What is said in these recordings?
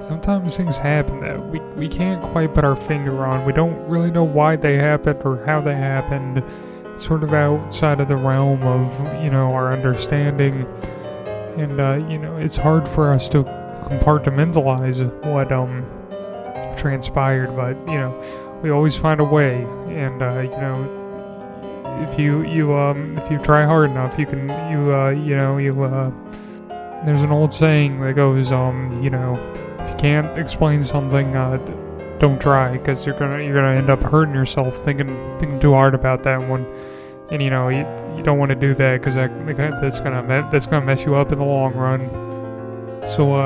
Sometimes things happen that we can't quite put our finger on. We don't really know why they happened or how they happened. It's sort of outside of the realm of, our understanding. And, it's hard for us to compartmentalize what transpired, but, we always find a way. And, if you try hard enough, there's an old saying that goes, if you can't explain something, don't try, because you're gonna end up hurting yourself thinking too hard about that one, and you don't want to do that because that's gonna mess you up in the long run. So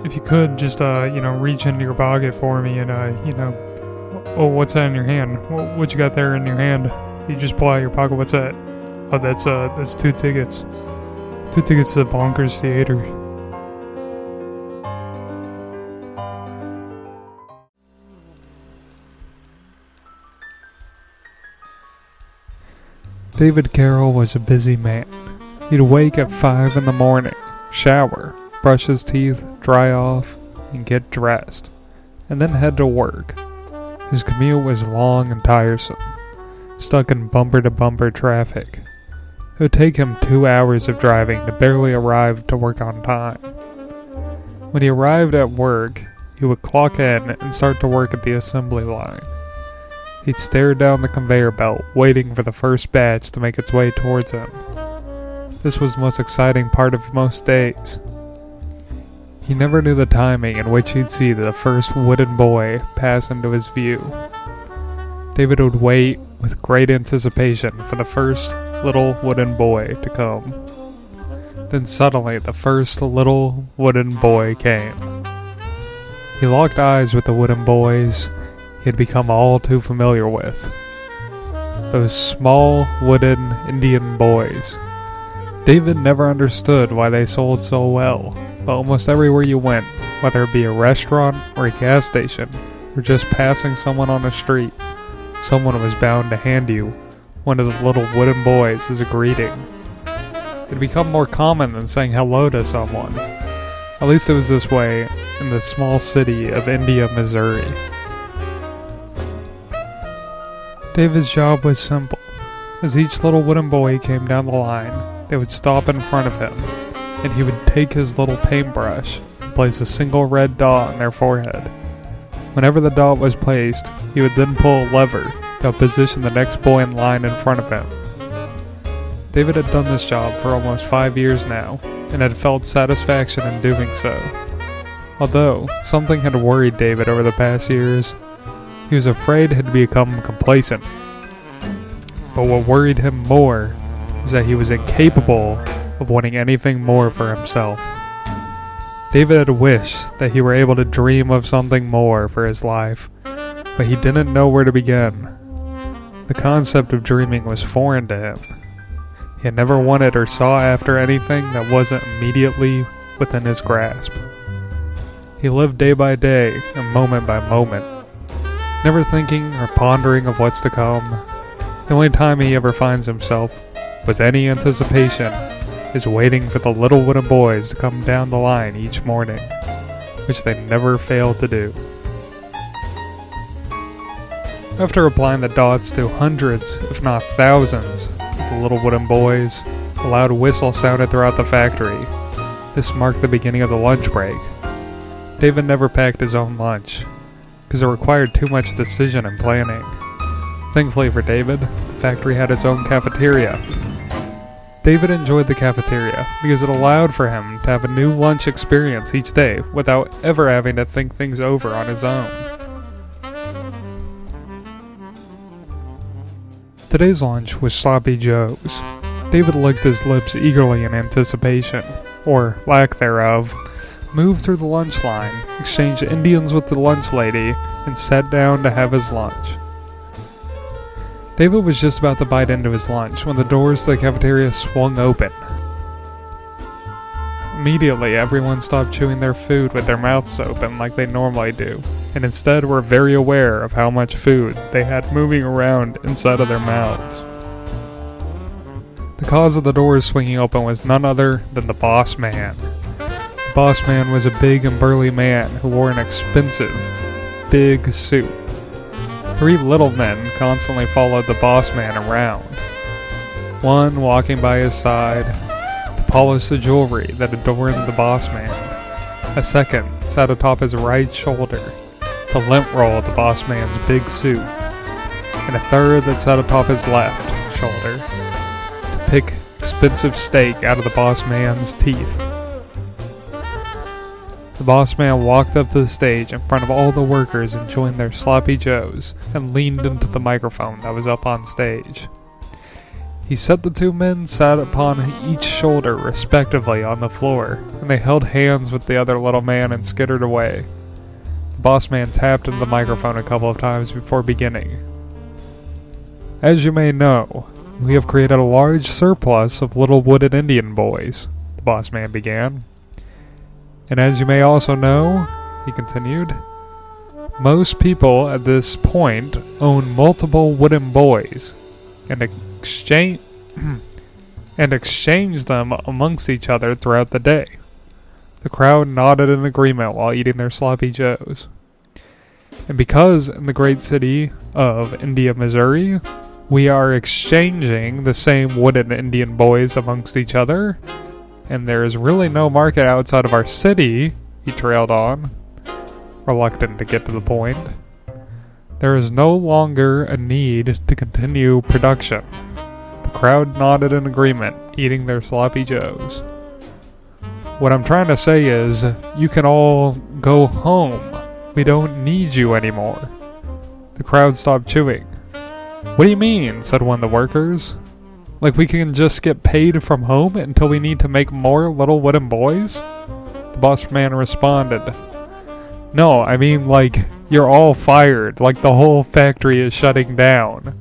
if you could just reach into your pocket for me and oh, what's that in your hand? What you got there in your hand? You just pull out your pocket. What's that? Oh, that's 2 tickets. 2 tickets to the Bonkers Theater. David Carrol was a busy man. He'd wake at 5 in the morning, shower, brush his teeth, dry off, and get dressed, and then head to work. His commute was long and tiresome, stuck in bumper-to-bumper traffic. It would take him 2 hours of driving to barely arrive to work on time. When he arrived at work, he would clock in and start to work at the assembly line. He'd stare down the conveyor belt, waiting for the first batch to make its way towards him. This was the most exciting part of most days. He never knew the timing in which he'd see the first wooden boy pass into his view. David would wait with great anticipation for the first little wooden boy to come. Then suddenly the first little wooden boy came. He locked eyes with the wooden boys he had become all too familiar with. Those small wooden Indian boys. David never understood why they sold so well, but almost everywhere you went, whether it be a restaurant or a gas station, or just passing someone on the street, someone was bound to hand you one of the little wooden boys as a greeting. It had become more common than saying hello to someone. At least it was this way in the small city of India, Missouri. David's job was simple. As each little wooden boy came down the line, they would stop in front of him, and he would take his little paintbrush and place a single red dot on their forehead. Whenever the dot was placed, he would then pull a lever that would position the next boy in line in front of him. David had done this job for almost 5 years now, and had felt satisfaction in doing so. Although, something had worried David over the past years. He was afraid he'd become complacent. But what worried him more is that he was incapable of wanting anything more for himself. David had wished that he were able to dream of something more for his life, but he didn't know where to begin. The concept of dreaming was foreign to him. He had never wanted or sought after anything that wasn't immediately within his grasp. He lived day by day and moment by moment, never thinking or pondering of what's to come. The only time he ever finds himself with any anticipation is waiting for the little wooden boys to come down the line each morning, which they never fail to do. After applying the dots to hundreds, if not thousands, of the little wooden boys, a loud whistle sounded throughout the factory. This marked the beginning of the lunch break. David never packed his own lunch, because it required too much decision and planning. Thankfully for David, the factory had its own cafeteria. David enjoyed the cafeteria because it allowed for him to have a new lunch experience each day without ever having to think things over on his own. Today's lunch was Sloppy Joe's. David licked his lips eagerly in anticipation, or lack thereof, moved through the lunch line, exchanged Indians with the lunch lady, and sat down to have his lunch. David was just about to bite into his lunch when the doors to the cafeteria swung open. Immediately, everyone stopped chewing their food with their mouths open like they normally do, and instead were very aware of how much food they had moving around inside of their mouths. The cause of the doors swinging open was none other than the boss man. The boss man was a big and burly man who wore an expensive, big suit. 3 little men constantly followed the boss man around. One walking by his side to polish the jewelry that adorned the boss man. A second sat atop his right shoulder to lint roll the boss man's big suit. And a third that sat atop his left shoulder to pick expensive steak out of the boss man's teeth. The boss man walked up to the stage in front of all the workers enjoying their sloppy joes and leaned into the microphone that was up on stage. He said the 2 men sat upon each shoulder respectively on the floor, and they held hands with the other little man and skittered away. The boss man tapped into the microphone a couple of times before beginning. As you may know, we have created a large surplus of little wooden Indian boys, the boss man began. And as you may also know, he continued, most people at this point own multiple wooden boys and exchange them amongst each other throughout the day. The crowd nodded in agreement while eating their sloppy joes. And because in the great city of India, Missouri, we are exchanging the same wooden Indian boys amongst each other, and there is really no market outside of our city, he trailed on, reluctant to get to the point. There is no longer a need to continue production. The crowd nodded in agreement, eating their sloppy joes. What I'm trying to say is, you can all go home. We don't need you anymore. The crowd stopped chewing. What do you mean? Said one of the workers. Like we can just get paid from home until we need to make more little wooden boys? The boss man responded. No, I mean like you're all fired, like the whole factory is shutting down.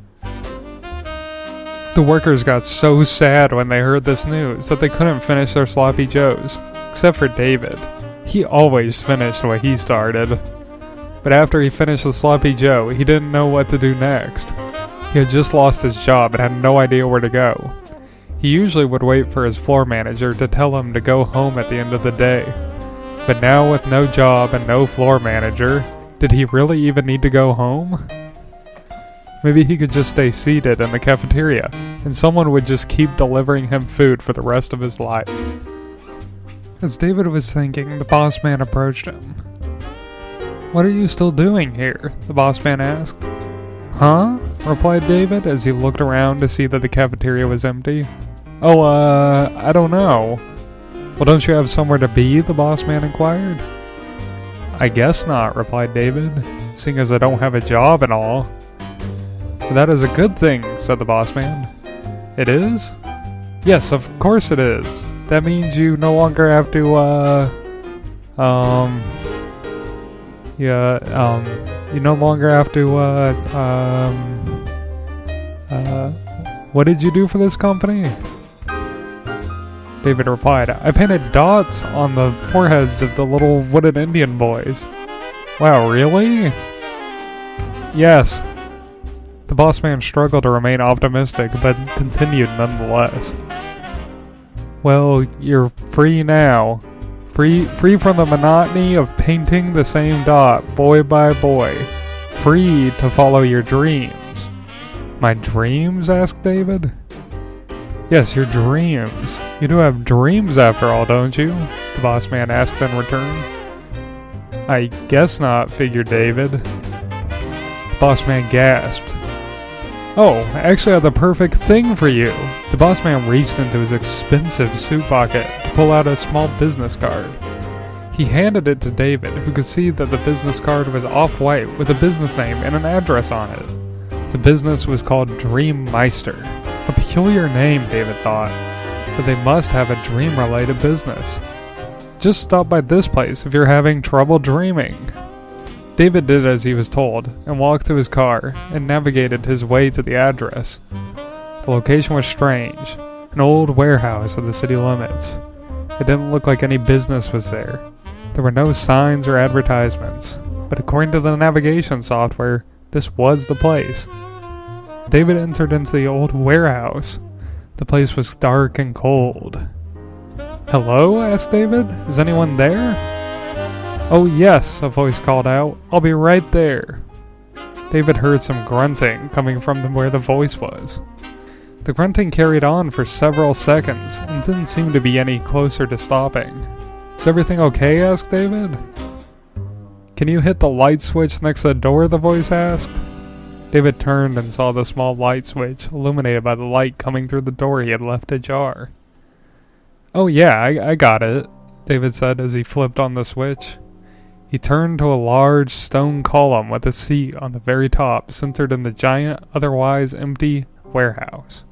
The workers got so sad when they heard this news that they couldn't finish their sloppy joes, except for David. He always finished what he started. But after he finished the sloppy joe, he didn't know what to do next. He had just lost his job and had no idea where to go. He usually would wait for his floor manager to tell him to go home at the end of the day. But now with no job and no floor manager, did he really even need to go home? Maybe he could just stay seated in the cafeteria, and someone would just keep delivering him food for the rest of his life. As David was thinking, the boss man approached him. What are you still doing here? The boss man asked. Huh? Replied David as he looked around to see that the cafeteria was empty. Oh, I don't know. Well, don't you have somewhere to be? The boss man inquired. I guess not, replied David, seeing as I don't have a job and all. But that is a good thing, said the boss man. It is? Yes, of course it is. That means you no longer have to, you no longer have to, what did you do for this company? David replied, I painted dots on the foreheads of the little wooden Indian boys. Wow, really? Yes. The boss man struggled to remain optimistic, but continued nonetheless. Well, you're free now. Free from the monotony of painting the same dot, boy by boy. Free to follow your dreams. My dreams? Asked David. Yes, your dreams. You do have dreams after all, don't you? The boss man asked in return. I guess not, figured David. The boss man gasped. Oh, actually I have the perfect thing for you. The boss man reached into his expensive suit pocket to pull out a small business card. He handed it to David, who could see that the business card was off-white with a business name and an address on it. The business was called Dreammeister. A peculiar name, David thought, but they must have a dream-related business. Just stop by this place if you're having trouble dreaming. David did as he was told, and walked to his car, and navigated his way to the address. The location was strange, an old warehouse of the city limits. It didn't look like any business was there. There were no signs or advertisements, but according to the navigation software, this was the place. David entered into the old warehouse. The place was dark and cold. "Hello?" asked David. "Is anyone there?" "Oh yes," a voice called out. "I'll be right there." David heard some grunting coming from where the voice was. The grunting carried on for several seconds and didn't seem to be any closer to stopping. "Is everything okay?" asked David. "Can you hit the light switch next to the door?" the voice asked. David turned and saw the small light switch illuminated by the light coming through the door he had left ajar. "Oh yeah, I got it," David said as he flipped on the switch. He turned to a large stone column with a seat on the very top, centered in the giant, otherwise empty warehouse.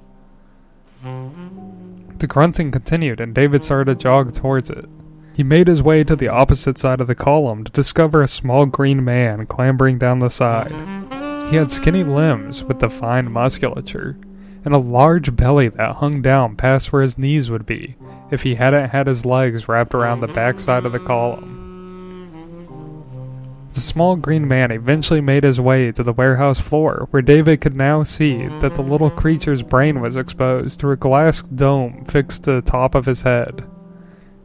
The grunting continued, and David started to jog towards it. He made his way to the opposite side of the column to discover a small green man clambering down the side. He had skinny limbs with defined musculature, and a large belly that hung down past where his knees would be if he hadn't had his legs wrapped around the backside of the column. The small green man eventually made his way to the warehouse floor, where David could now see that the little creature's brain was exposed through a glass dome fixed to the top of his head.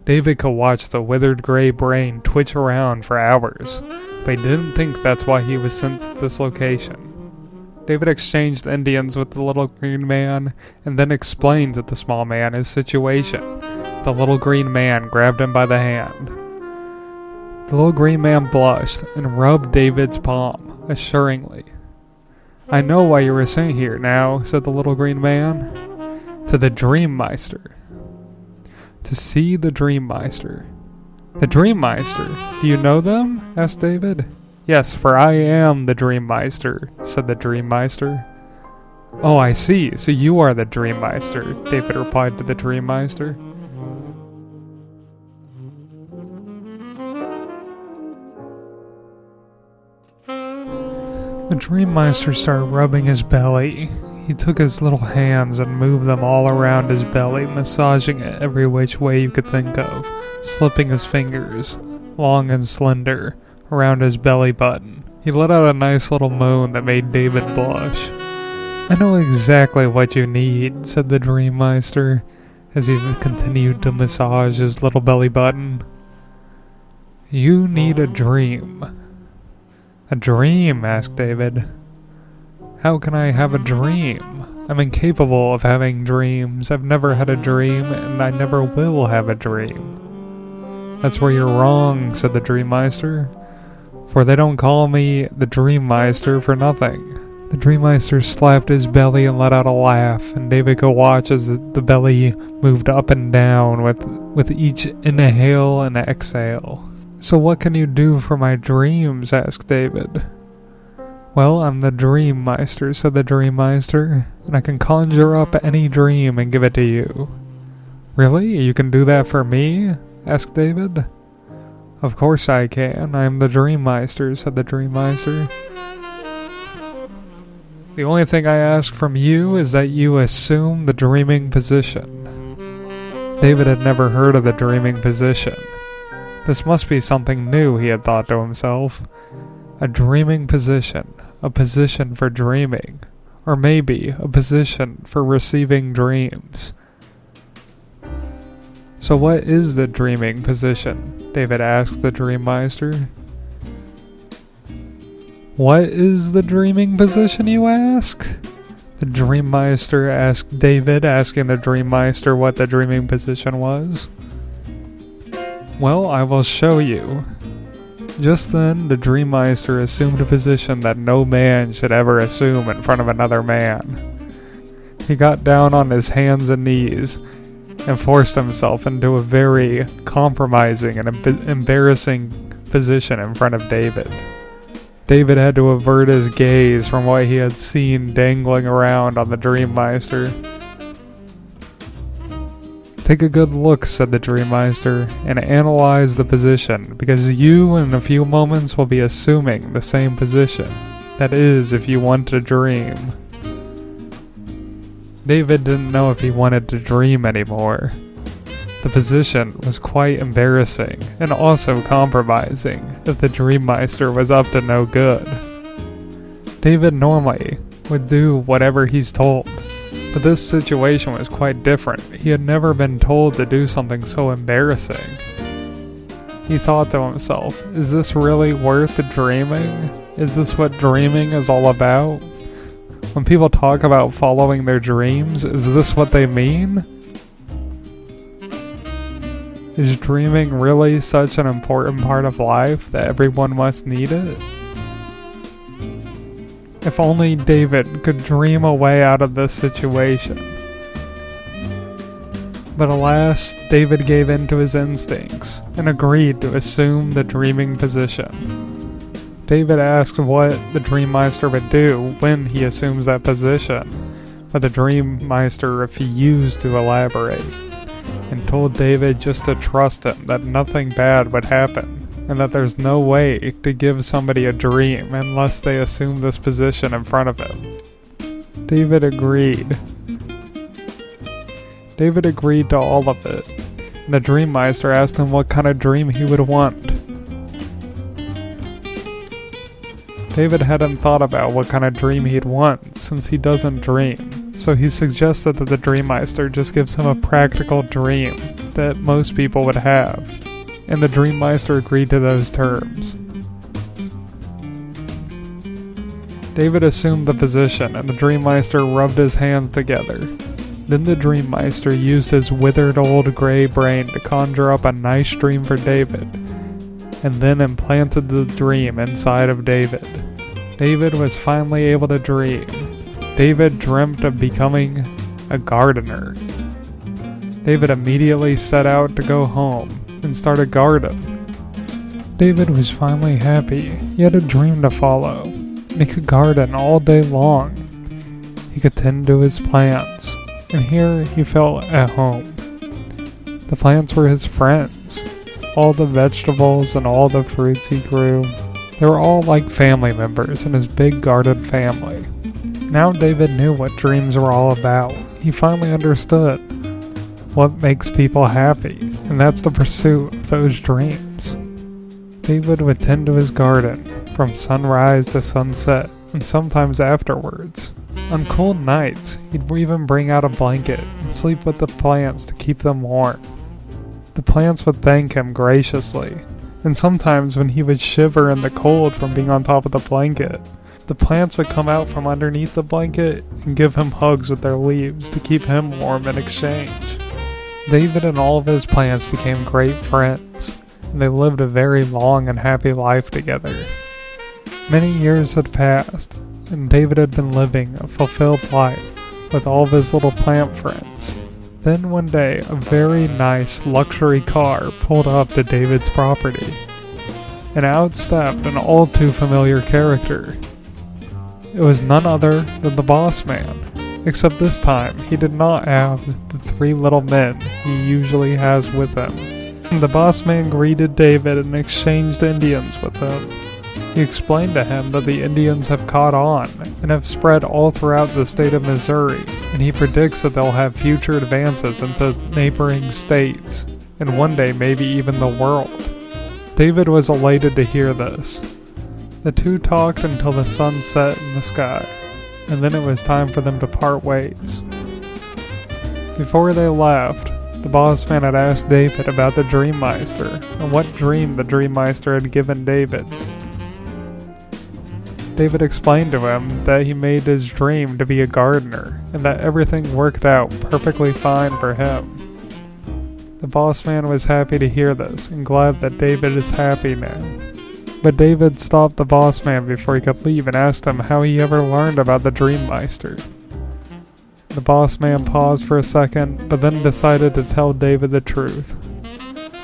David could watch the withered gray brain twitch around for hours, but he didn't think that's why he was sent to this location. David exchanged Indians with the little green man, and then explained to the small man his situation. The little green man grabbed him by the hand. The little green man blushed and rubbed David's palm, assuringly. "I know why you were sent here now," said the little green man. "To the Dreammeister." "To see the Dreammeister." "The Dreammeister? Do you know them?" asked David. "Yes, for I am the Dreammeister," said the Dreammeister. "Oh, I see. So you are the Dreammeister," David replied to the Dreammeister. The Dreammeister started rubbing his belly. He took his little hands and moved them all around his belly, massaging it every which way you could think of, slipping his fingers, long and slender, around his belly button. He let out a nice little moan that made David blush. "I know exactly what you need," said the Dreammeister, as he continued to massage his little belly button. "You need a dream." "A dream?" asked David. "How can I have a dream? I'm incapable of having dreams. I've never had a dream, and I never will have a dream." "That's where you're wrong," said the Dreammeister, "for they don't call me the Dreammeister for nothing." The Dreammeister slapped his belly and let out a laugh, and David could watch as the belly moved up and down with each inhale and exhale. "So what can you do for my dreams?" asked David. "Well, I'm the Dreammeister," said the Dreammeister, "and I can conjure up any dream and give it to you." "Really? You can do that for me?" asked David. "Of course I can. I am the Dreammeister," said the Dreammeister. "The only thing I ask from you is that you assume the dreaming position." David had never heard of the dreaming position. This must be something new, he had thought to himself. A dreaming position, a position for dreaming, or maybe a position for receiving dreams. "So what is the dreaming position?" David asked the Dreammeister. "What is the dreaming position, you ask?" The Dreammeister asked David, asking the Dreammeister what the dreaming position was. "Well, I will show you." Just then, the Dreammeister assumed a position that no man should ever assume in front of another man. He got down on his hands and knees and forced himself into a very compromising and embarrassing position in front of David. David had to avert his gaze from what he had seen dangling around on the Dreammeister. "Take a good look," said the Dreammeister, "and analyze the position, because you in a few moments will be assuming the same position. That is, if you want to dream." David didn't know if he wanted to dream anymore. The position was quite embarrassing and also compromising if the Dreammeister was up to no good. David normally would do whatever he's told, But this situation was quite different. He had never been told to do something so embarrassing. He thought to himself, is this really worth dreaming? Is this what dreaming is all about? When people talk about following their dreams, is this what they mean? Is dreaming really such an important part of life that everyone must need it? If only David could dream a way out of this situation. But alas, David gave in to his instincts and agreed to assume the dreaming position. David asked what the Dreammeister would do when he assumes that position, but the Dreammeister refused to elaborate, and told David just to trust him, that nothing bad would happen, and that there's no way to give somebody a dream unless they assume this position in front of him. David agreed. David agreed to all of it, and the Dreammeister asked him what kind of dream he would want. David hadn't thought about what kind of dream he'd want, since he doesn't dream, so he suggested that the Dreammeister just gives him a practical dream that most people would have, and the Dreammeister agreed to those terms. David assumed the position, and the Dreammeister rubbed his hands together. Then the Dreammeister used his withered old gray brain to conjure up a nice dream for David, and then implanted the dream inside of David. David was finally able to dream. David dreamt of becoming a gardener. David immediately set out to go home and start a garden. David was finally happy. He had a dream to follow, and he could garden all day long. He could tend to his plants, and here he felt at home. The plants were his friends. All the vegetables and all the fruits he grew, they were all like family members in his big garden family. Now David knew what dreams were all about. He finally understood what makes people happy, and that's the pursuit of those dreams. David would tend to his garden from sunrise to sunset, and sometimes afterwards. On cold nights, he'd even bring out a blanket and sleep with the plants to keep them warm. The plants would thank him graciously, and sometimes when he would shiver in the cold from being on top of the blanket, the plants would come out from underneath the blanket and give him hugs with their leaves to keep him warm in exchange. David and all of his plants became great friends, and they lived a very long and happy life together. Many years had passed, and David had been living a fulfilled life with all of his little plant friends. Then one day, a very nice luxury car pulled up to David's property, and out stepped an all too familiar character. It was none other than the boss man, except this time he did not have the three little men he usually has with him. The boss man greeted David and exchanged Indians with him. He explained to him that the Indians have caught on and have spread all throughout the state of Missouri, and he predicts that they'll have future advances into neighboring states, and one day maybe even the world. David was elated to hear this. The two talked until the sun set in the sky, and then it was time for them to part ways. Before they left, the boss man had asked David about the Dreammeister and what dream the Dreammeister had given David. David explained to him that he made his dream to be a gardener, and that everything worked out perfectly fine for him. The boss man was happy to hear this, and glad that David is happy now. But David stopped the boss man before he could leave and asked him how he ever learned about the Dreammeister. The boss man paused for a second, but then decided to tell David the truth.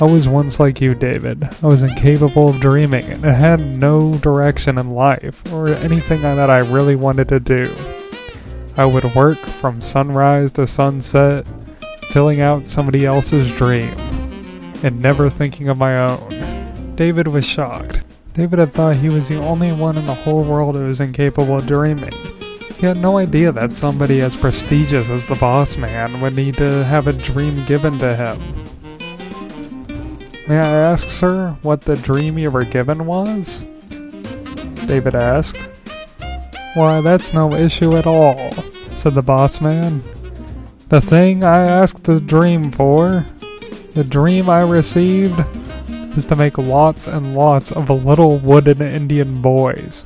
I was once like you, David. I was incapable of dreaming and had no direction in life or anything that I really wanted to do. I would work from sunrise to sunset, filling out somebody else's dream, and never thinking of my own. David was shocked. David had thought he was the only one in the whole world who was incapable of dreaming. He had no idea that somebody as prestigious as the boss man would need to have a dream given to him. May I ask, sir, what the dream you were given was? David asked. Why, that's no issue at all, said the boss man. The thing I asked the dream for, the dream I received, is to make lots and lots of little wooden Indian boys.